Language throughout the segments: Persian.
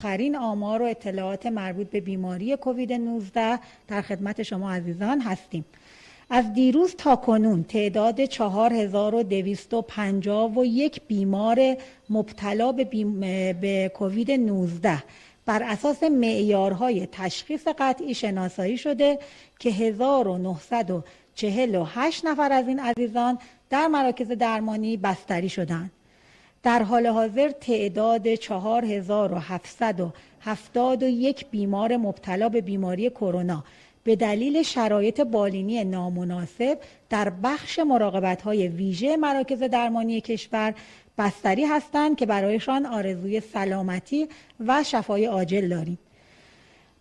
آخرین آمار و اطلاعات مربوط به بیماری کووید 19 در خدمت شما عزیزان هستیم. از دیروز تا کنون تعداد 4251 بیمار مبتلا به کووید 19 بر اساس معیارهای تشخیص قطعی شناسایی شده که 1948 نفر از این عزیزان در مراکز درمانی بستری شدند. در حال حاضر تعداد 4771 بیمار مبتلا به بیماری کرونا به دلیل شرایط بالینی نامناسب در بخش مراقبت‌های ویژه مراکز درمانی کشور بستری هستند که برایشان آرزوی سلامتی و شفای عاجل داریم.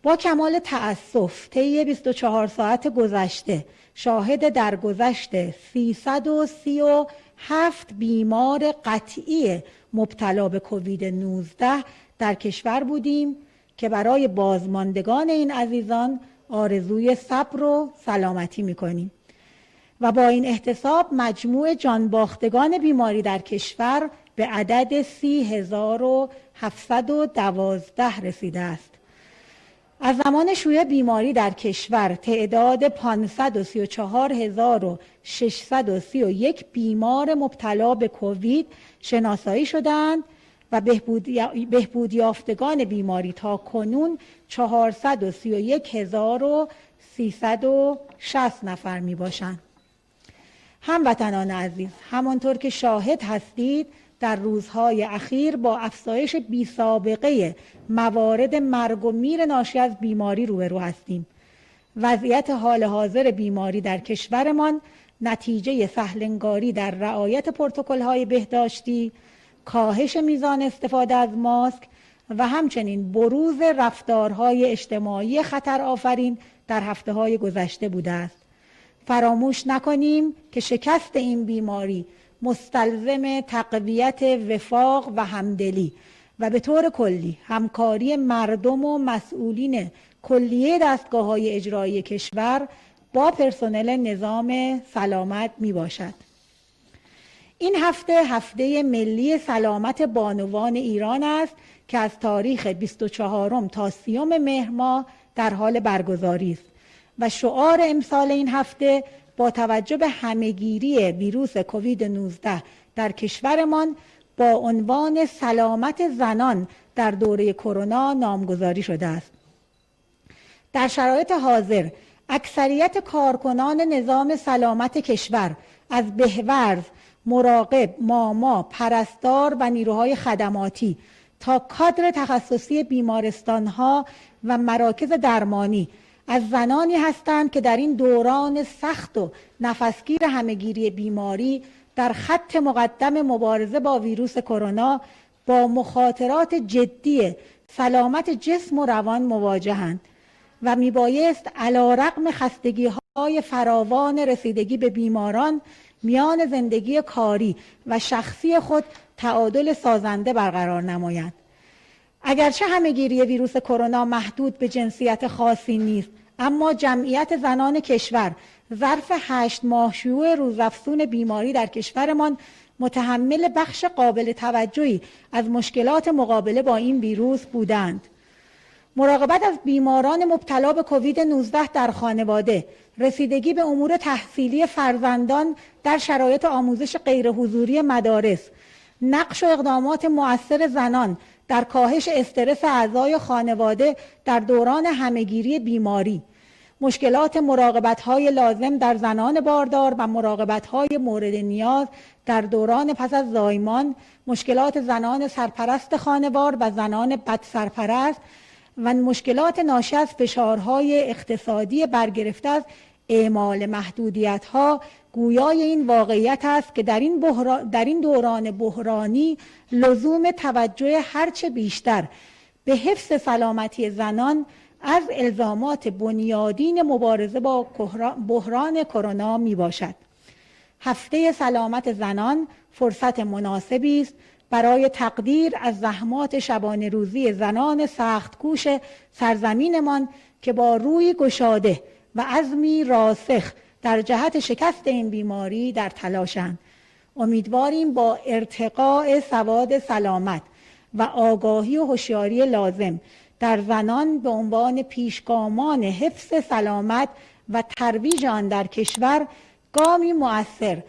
با کمال تأسف طی 24 ساعت گذشته شاهد درگذشت 337 بیمار قطعی مبتلا به کووید 19 در کشور بودیم که برای بازماندگان این عزیزان آرزوی صبر و سلامتی می‌کنیم و با این احتساب مجموع جانباختگان بیماری در کشور به عدد 30712 رسیده است. از زمان شیوع بیماری در کشور تعداد 534631 بیمار مبتلا به کووید شناسایی شدند و بهبود یافتگان بیماری تا کنون 431360 نفر می باشند. هموطنان عزیز، همانطور که شاهد هستید در روزهای اخیر با افزایش بی‌سابقه موارد مرگ و میر ناشی از بیماری روبرو هستیم. وضعیت حال حاضر بیماری در کشورمان نتیجه سهل‌انگاری در رعایت پروتکل‌های بهداشتی، کاهش میزان استفاده از ماسک و همچنین بروز رفتارهای اجتماعی خطرآفرین در هفته‌های گذشته بوده است. فراموش نکنیم که شکست این بیماری مستلزم تقویت وفاق و همدلی و به طور کلی همکاری مردم و مسئولین کلیه دستگاه‌های اجرایی کشور با پرسنل نظام سلامت می باشد. این هفته ملی سلامت بانوان ایران است که از تاریخ 24 تا 30 مهر ماه در حال برگزاری است و شعار امسال این هفته با توجه به همهگیری ویروس کووید 19 در کشورمان با عنوان سلامت زنان در دوره کرونا نامگذاری شده است. در شرایط حاضر اکثریت کارکنان نظام سلامت کشور از بهورز، مراقب، ماما، پرستار و نیروهای خدماتی تا کادر تخصصی بیمارستانها و مراکز درمانی از زنانی هستند که در این دوران سخت و نفسگیر همهگیری بیماری در خط مقدم مبارزه با ویروس کرونا با مخاطرات جدی سلامت جسم و روان مواجهند و میبایست علیرغم خستگی‌های فراوان رسیدگی به بیماران میان زندگی کاری و شخصی خود تعادل سازنده برقرار نمایند. اگرچه همهگیری ویروس کرونا محدود به جنسیت خاصی نیست، اما جمعیت زنان کشور ظرف 8 ماه شیوع روزافزون بیماری در کشورمان متحمل بخش قابل توجهی از مشکلات مقابله با این ویروس بودند. مراقبت از بیماران مبتلا به کووید 19 در خانواده، رسیدگی به امور تحصیلی فرزندان در شرایط آموزش غیرحضوری مدارس، نقش و اقدامات مؤثر زنان در کاهش استرس اعضای خانواده در دوران همهگیری بیماری، مشکلات مراقبت‌های لازم در زنان باردار و مراقبت‌های مورد نیاز در دوران پس از زایمان، مشکلات زنان سرپرست خانوار و زنان بدسرپرست و مشکلات ناشی از فشارهای اقتصادی برگرفته از اعمال محدودیت‌ها گویای این واقعیت است که در این دوران بحرانی لزوم توجه هرچه بیشتر به حفظ سلامتی زنان از الزامات بنیادین مبارزه با بحران کرونا می باشد. هفته سلامت زنان فرصت مناسبی است برای تقدیر از زحمات شبانه روزی زنان سخت‌کوش سرزمینمان که با روی گشاده و عزمی راسخ در جهت شکست این بیماری در تلاشند. امیدواریم با ارتقاء سواد سلامت و آگاهی و هوشیاری لازم در زنان به عنوان پیشگامان حفظ سلامت و ترویج آن در کشور گامی مؤثر